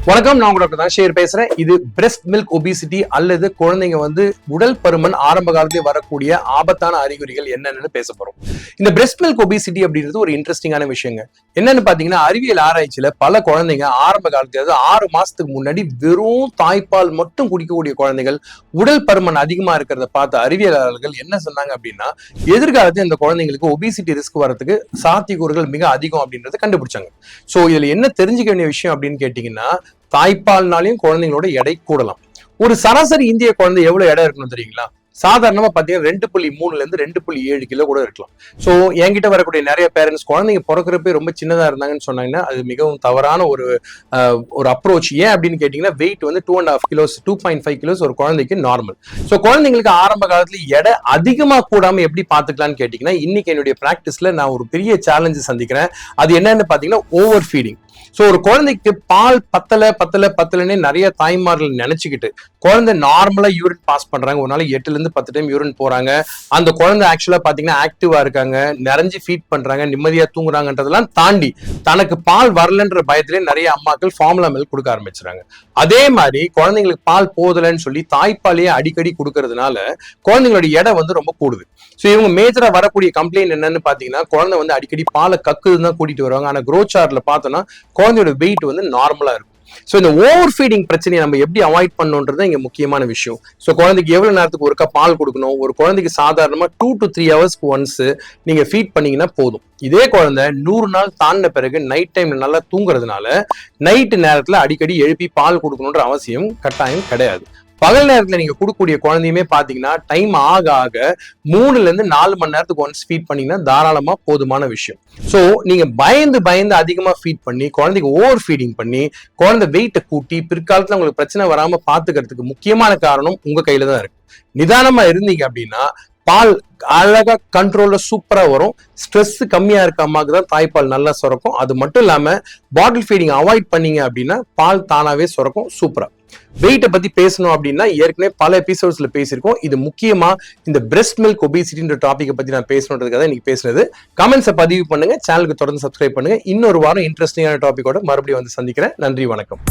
வணக்கம், நான் டாக்டர் தனசேகர் பேசுறேன். இது பிரெஸ்ட் மில்க் ஒபிசிட்டி அல்லது குழந்தைங்க உடல் பருமன் ஆரம்ப காலத்திலே வரக்கூடிய ஆபத்தான அறிகுறிகள் என்னன்னு பேச போறோம். இந்த பிரெஸ்ட் மில்க் ஒபிசிட்டி அப்படின்றது ஒரு இன்ட்ரெஸ்டிங்கான விஷயங்க. என்னன்னு பாத்தீங்கன்னா, அறிவியல் ஆராய்ச்சியில பல குழந்தைங்க ஆரம்ப காலத்துல 6 மாசத்துக்கு முன்னாடி வெறும் தாய்ப்பால் மட்டும் குடிக்கக்கூடிய குழந்தைகள் உடல் பருமன் அதிகமா இருக்கிறத பார்த்த அறிவியலாளர்கள் என்ன சொன்னாங்க அப்படின்னா, எதிர்காலத்தில் இந்த குழந்தைங்களுக்கு ஒபிசிட்டி ரிஸ்க் வரதுக்கு சாத்தியக்கூறுகள் மிக அதிகம் அப்படின்றத கண்டுபிடிச்சாங்க. சோ இதுல என்ன தெரிஞ்சுக்க வேண்டிய விஷயம் அப்படின்னு கேட்டீங்கன்னா, தாய்ப்பால்னாலையும் குழந்தைங்களோட எடை கூடலாம். ஒரு சராசரி இந்திய குழந்தை எவ்வளவு எடை இருக்கணும் தெரியுங்களா? சாதாரணமா பாத்தீங்கன்னா 2.3 இருந்து 2.7 கிலோ கூட இருக்கலாம். சோ என்கிட்ட வரக்கூடிய நிறைய பேரண்ட்ஸ் குழந்தைங்க பிறக்கிறப்ப ரொம்ப சின்னதா இருந்தாங்கன்னு சொன்னாங்கன்னா அது மிகவும் தவறான ஒரு அப்ரோச். ஏன் அப்படின்னு கேட்டீங்கன்னா, வெயிட் 2.5 கிலோஸ் 2.5 கிலோஸ் ஒரு குழந்தைக்கு நார்மல். சோ குழந்தைங்களுக்கு ஆரம்ப காலத்துல எடை அதிகமா கூடாம எப்படி பாத்துக்கலாம்னு கேட்டீங்கன்னா, இன்னைக்கு என்னுடைய பிராக்டிஸ்ல நான் ஒரு பெரிய சேலஞ்சு சந்திக்கிறேன். அது என்னன்னு பாத்தீங்கன்னா, ஓவர் ஃபீடிங். சோ ஒரு குழந்தைக்கு பால் பத்தலன்னு நிறைய தாய்மார்கள் நினைச்சுக்கிட்டு குழந்தை நார்மலா யூரின் பாஸ் பண்றாங்க. ஒரு நாளைக்கு 8 to 10 டைம் யூரின் போறாங்க. அந்த குழந்தை ஆக்சுவலா பாத்தீங்கன்னா ஆக்டிவா இருக்காங்க, நிறைஞ்சு ஃபீட் பண்றாங்க, நிம்மதியா தூங்குறாங்கன்றதெல்லாம் தாண்டி தனக்கு பால் வரலன்ற பயத்திலே நிறைய அம்மாக்கள் ஃபார்முலா மில்க் கொடுக்க ஆரம்பிச்சுறாங்க. அதே மாதிரி குழந்தைங்களுக்கு பால் போதலன்னு சொல்லி தாய்ப்பாலையே அடிக்கடி கொடுக்கறதுனால குழந்தைங்களோட எடை ரொம்ப கூடுது. சோ இவங்க மேஜரா வரக்கூடிய கம்ப்ளைண்ட் என்னன்னு பாத்தீங்கன்னா, குழந்தை அடிக்கடி பாலை கக்குதுன்னு தான் கூட்டிட்டு வருவாங்க. ஆனா க்ரோத் சார்ட்ல பார்த்தோம்னா குழந்தையோட வெயிட் நார்மலா இருக்கும். சோ இந்த ஓவர் ஃபீடிங் பிரச்சனையை நம்ம எப்படி அவாய்ட் பண்ணணும்ன்றது இங்க முக்கியமான விஷயம். சோ குழந்தைக்கு எவ்வளவு நேரத்துக்கு ஒருக்கா பால் கொடுக்கணும்? ஒரு குழந்தைக்கு சாதாரணமா 2 to 3 ஹவர்ஸ்க்கு ஒன்ஸ் நீங்க ஃபீட் பண்ணீங்கன்னா போதும். இதே குழந்தை 100 நாள் தாண்டின பிறகு நைட் டைம்ல நல்லா தூங்குறதுனால நைட் நேரத்துல அடிக்கடி எழுப்பி பால் கொடுக்கணும்ன்ற அவசியம் கட்டாயம் கிடையாது. பகல் நேரத்துல நீங்க கொடுக்கக்கூடிய குழந்தையுமே பாத்தீங்கன்னா டைம் ஆக ஆக 3 to 4 மணி நேரத்துக்கு ஒன்ஸ் ஃபீட் பண்ணீங்கன்னா தாராளமா போதுமான விஷயம். சோ நீங்க பயந்து அதிகமா ஃபீட் பண்ணி குழந்தைக்கு ஓவர் ஃபீடிங் பண்ணி குழந்தை வெயிட்டை கூட்டி பிற்காலத்துல உங்களுக்கு பிரச்சனை வராம பாத்துக்கிறதுக்கு முக்கியமான காரணம் உங்க கையில தான் இருக்கு. நிதானமா இருந்தீங்க அப்படின்னா பால் அழகா கண்ட்ரோல்ல சூப்பரா வரும். ஸ்ட்ரெஸ் கம்மியா இருக்க அம்மாக்கு தான் தாய்ப்பால் நல்லா சுரக்கும். அது மட்டும் இல்லாம பாட்டில் ஃபீடிங் அவாய்ட் பண்ணீங்க அப்படின்னா பால் தானாவே சுரக்கும் சூப்பரா. வெயிட்டை பத்தி பேசணும் அப்படின்னா ஏற்கனவே பல எபிசோட்ஸ்ல பேசியிருக்கோம். இது முக்கியமா இந்த பிரெஸ்ட் மில்க் ஒபிசிட்டின்ற டாபிக்கை பத்தி நான் பேசணுன்றதுக்காக இன்னைக்கு பேசுனது. கமெண்ட்ஸை பதிவு பண்ணுங்க, சேனலுக்கு தொடர்ந்து சப்ஸ்கிரைப் பண்ணுங்க. இன்னொரு வாரம் இன்ட்ரெஸ்டிங்கான டாபிக்கோட மறுபடியும் சந்திக்கிறேன். நன்றி, வணக்கம்.